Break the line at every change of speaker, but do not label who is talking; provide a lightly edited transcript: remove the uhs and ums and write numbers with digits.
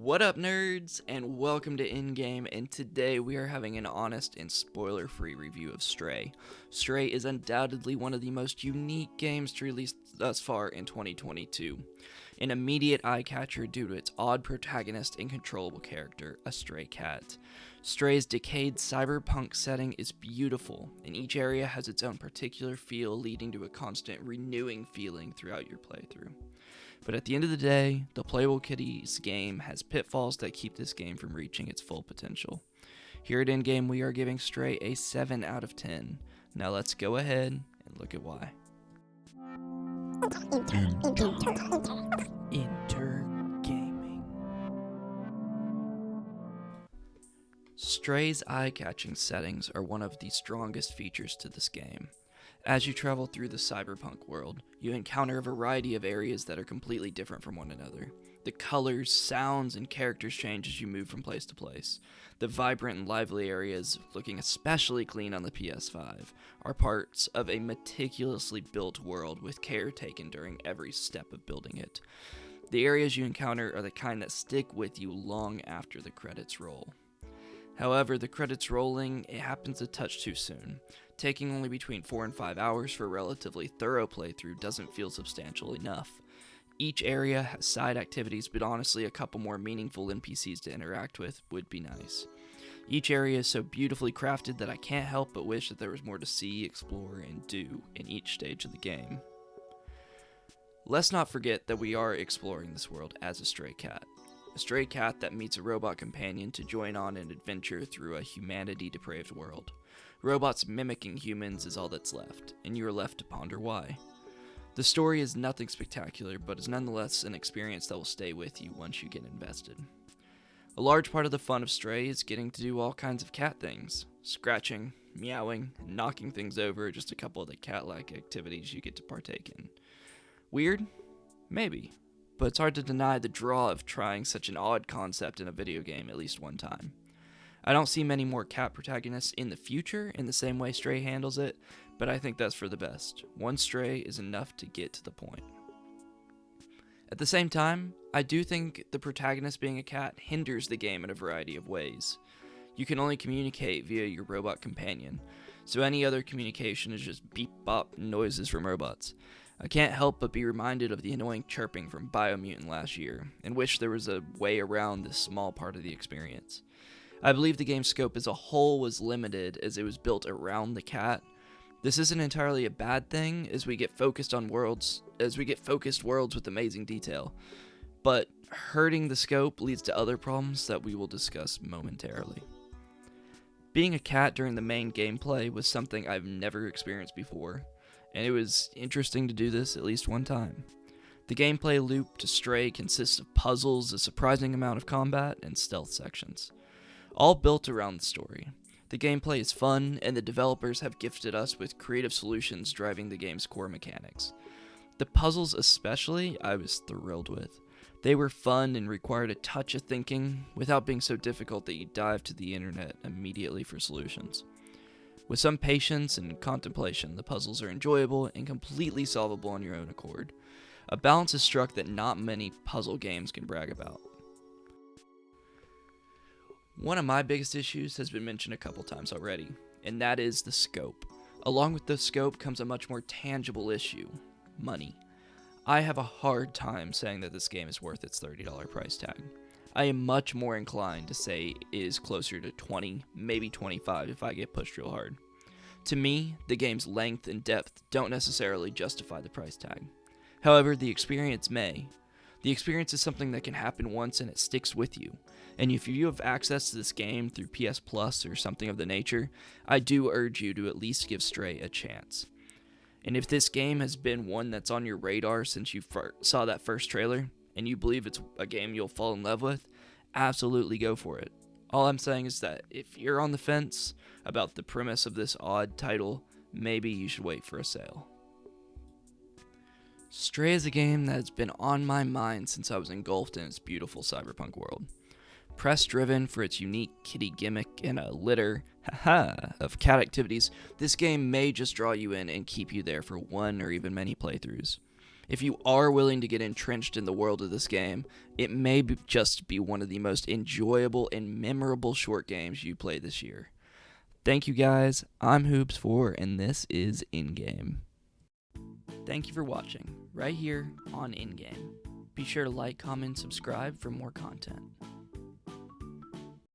What up, nerds, and welcome to In-Game, and today we are having an honest and spoiler-free review of Stray. Stray is undoubtedly one of the most unique games to release thus far in 2022. An immediate eye-catcher due to its odd protagonist and controllable character, a stray cat. Stray's decayed cyberpunk setting is beautiful, and each area has its own particular feel, leading to a constant renewing feeling throughout your playthrough. But at the end of the day, the playable kitty's game has pitfalls that keep this game from reaching its full potential. Here at In-Game, we are giving Stray a 7 out of 10. Now let's go ahead and look at why. Intergaming. Stray's eye-catching settings are one of the strongest features to this game. As you travel through the cyberpunk world, you encounter a variety of areas that are completely different from one another. The colors, sounds, and characters change as you move from place to place. The vibrant and lively areas, looking especially clean on the PS5, are parts of a meticulously built world with care taken during every step of building it. The areas you encounter are the kind that stick with you long after the credits roll. However, the credits rolling, it happens a touch too soon. Taking only between 4 and 5 hours for a relatively thorough playthrough doesn't feel substantial enough. Each area has side activities, but honestly a couple more meaningful NPCs to interact with would be nice. Each area is so beautifully crafted that I can't help but wish that there was more to see, explore, and do in each stage of the game. Let's not forget that we are exploring this world as a stray cat. A stray cat that meets a robot companion to join on an adventure through a humanity-depraved world. Robots mimicking humans is all that's left, and you are left to ponder why. The story is nothing spectacular, but is nonetheless an experience that will stay with you once you get invested. A large part of the fun of Stray is getting to do all kinds of cat things. Scratching, meowing, and knocking things over are just a couple of the cat-like activities you get to partake in. Weird? Maybe. But it's hard to deny the draw of trying such an odd concept in a video game at least one time. I don't see many more cat protagonists in the future in the same way Stray handles it, but I think that's for the best. One Stray is enough to get to the point. At the same time, I do think the protagonist being a cat hinders the game in a variety of ways. You can only communicate via your robot companion, so any other communication is just beep-bop noises from robots. I can't help but be reminded of the annoying chirping from Biomutant last year, and wish there was a way around this small part of the experience. I believe the game's scope as a whole was limited as it was built around the cat. This isn't entirely a bad thing as we get focused worlds with amazing detail, but hurting the scope leads to other problems that we will discuss momentarily. Being a cat during the main gameplay was something I've never experienced before, and it was interesting to do this at least one time. The gameplay loop to Stray consists of puzzles, a surprising amount of combat, and stealth sections, all built around the story. The gameplay is fun, and the developers have gifted us with creative solutions driving the game's core mechanics. The puzzles especially, I was thrilled with. They were fun and required a touch of thinking, without being so difficult that you dive to the internet immediately for solutions. With some patience and contemplation, the puzzles are enjoyable and completely solvable on your own accord. A balance is struck that not many puzzle games can brag about. One of my biggest issues has been mentioned a couple times already, and that is the scope. Along with the scope comes a much more tangible issue: money. I have a hard time saying that this game is worth its $30 price tag. I am much more inclined to say it is closer to $20, maybe $25 if I get pushed real hard. To me, the game's length and depth don't necessarily justify the price tag. However, the experience may. The experience is something that can happen once and it sticks with you. And if you have access to this game through PS Plus or something of the nature, I do urge you to at least give Stray a chance. And if this game has been one that's on your radar since you saw that first trailer, and you believe it's a game you'll fall in love with, absolutely go for it. All I'm saying is that if you're on the fence about the premise of this odd title, maybe you should wait for a sale. Stray is a game that has been on my mind since I was engulfed in its beautiful cyberpunk world. Press-driven for its unique kitty gimmick and a litter, of cat activities, this game may just draw you in and keep you there for one or even many playthroughs. If you are willing to get entrenched in the world of this game, it may just be one of the most enjoyable and memorable short games you play this year. Thank you guys, I'm Hoops4, and this is In-Game. Thank you for watching, right here on In-Game. Be sure to like, comment, and subscribe for more content.